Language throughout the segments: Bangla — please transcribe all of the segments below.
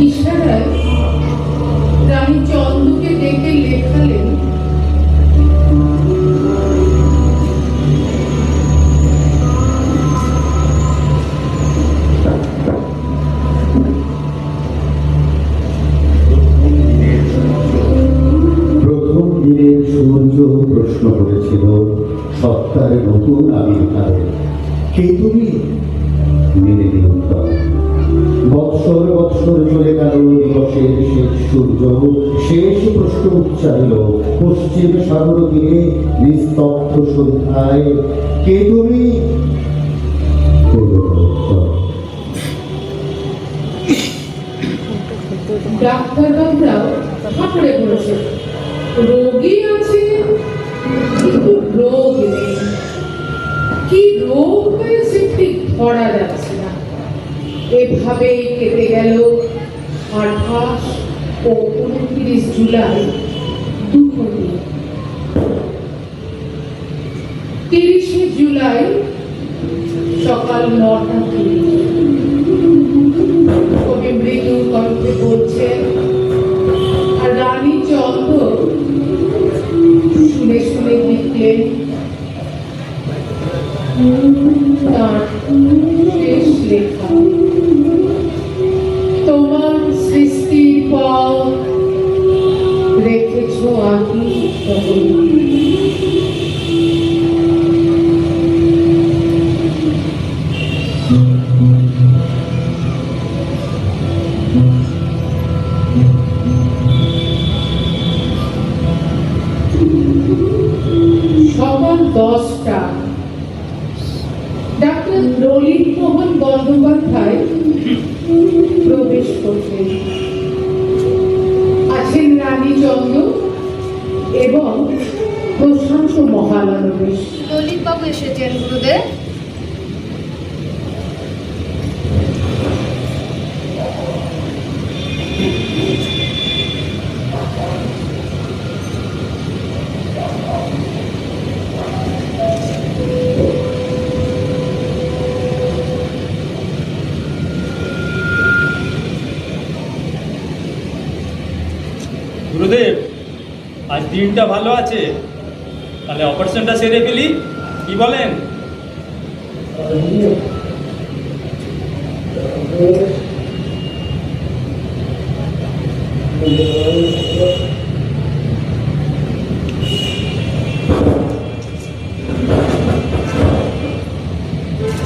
ইশারায় রানী চন্দ্রকে ডেকে লেখালেন, প্রথম দিনের সূর্য প্রশ্ন করেছিল সত্তার নতুন আবির্ভাবে, কে তুমি? মেনে দিন উত্তর। বৎসর বৎসর চলে গেল, দিবসের শেষ সূর্য শেষ প্রশ্ন উচ্চারিল পশ্চিম সাগর তীরে নিস্তব্ধ সন্ধ্যায়, কে তুমি? ডাক্তারবাবুরাও হাঁপড়ে পড়েছে। রোগী আছে কিন্তু রোগ নেই। কি রোগ হয়েছে ঠিক ধরা যাচ্ছে না। এভাবেই কেটে গেল 28 ও 29 জুলাই দুটো দিন। 30 জুলাই সকাল 9টা 30। কবি মৃদু কণ্ঠে বলছেন, আর রানী চন্দ্র শুনে শুনে লিখলেন তার শেষ লেখা। তোমার সৃষ্টির পথ রেখেছ আগে সকাল 10টা। ডাক্তার ললিত মোহন বন্দ্যোপাধ্যায় প্রবেশ করতেন। আছেন রানী চন্দ্র এবং প্রশান্ত মহালনবেশ। ললিত বাবু এসেছেন গুরুদেব। গুরুদেব, আজ দিনটা ভালো আছে, তাহলে অপারেশনটা সেরে ফেলি, কি বলেন?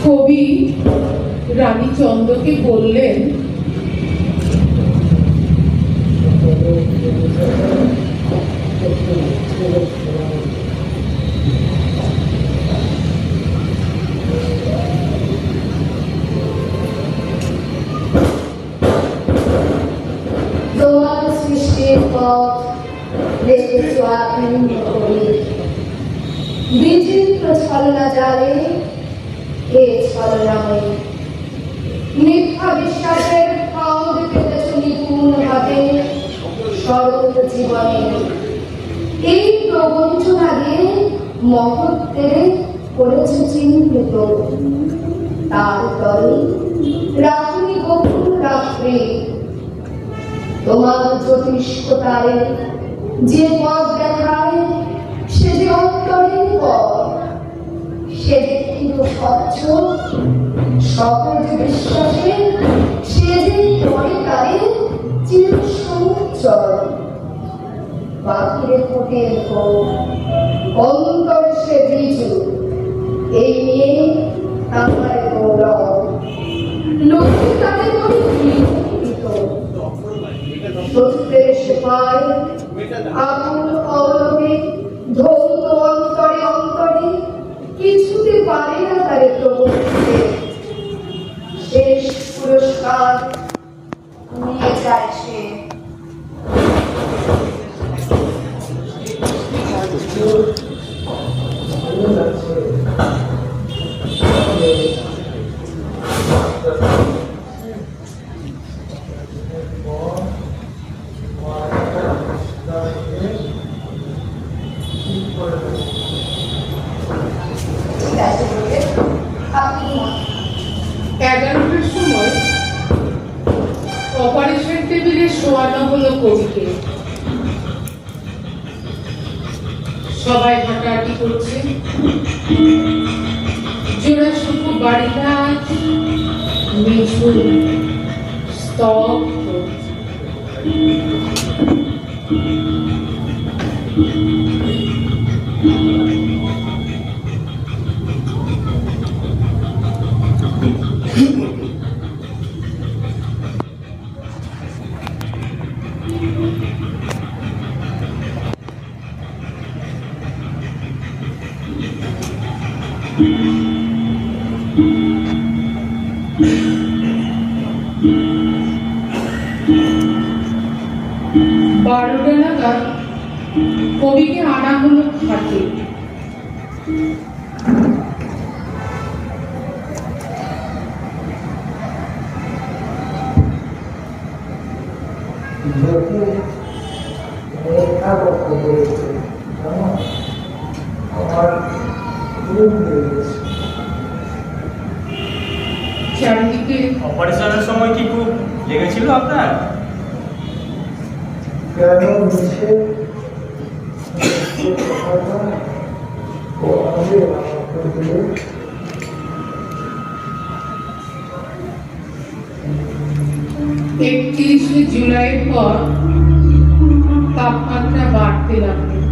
কবি রানী চন্দ্রকে বললেন, তোমার সৃষ্টির পথ রেখেছ আধুনিক করে, বিচিত্র ছলনা জালে কে ছলনাময়ী, মিথ্যা বিশ্বাসের ফাঁদ পেতেছ নিপুণ ভাবে সরল জীবনে। এই প্রবঞ্চনাকে মহত্বের করেছ চিহ্নিত, তারপরে রাত্রি গোপন রাত্রি তোমার জ্যোতিষ্কতারে যে পথ দেখায়, সে যে অন্তরের পথ, সে যে কিন্তু স্বচ্ছ সহজ বিশ্বাসে, সে যে পরে তারে চির সমুজ্জ্বল। বাহিরে ফুটে অন্তরে সে ঋজু, এই নিয়ে আমার গৌরব। নতুন তাদের সত্যের সেপায় আগুন অবলম্বে ধৌত অন্তরে অন্তরে কিছুতে পারে না তারে প্রবর্তিতে। শেষ পুরস্কার নিয়ে যায় সে। কবিকে। সবাই হাঁটাহাঁটি করছে, জোড়াসাঁকো বাড়িটা আজ নিঝুম, স্তব্ধ। বারোটা নাগাদ কবিকে আনা হলো খাটে। চারিদিকে অপারেশনের সময় কি খুব লেগেছিল আপনার? একত্রিশে জুলাইয়ের পর তাপমাত্রা বাড়তে লাগলো।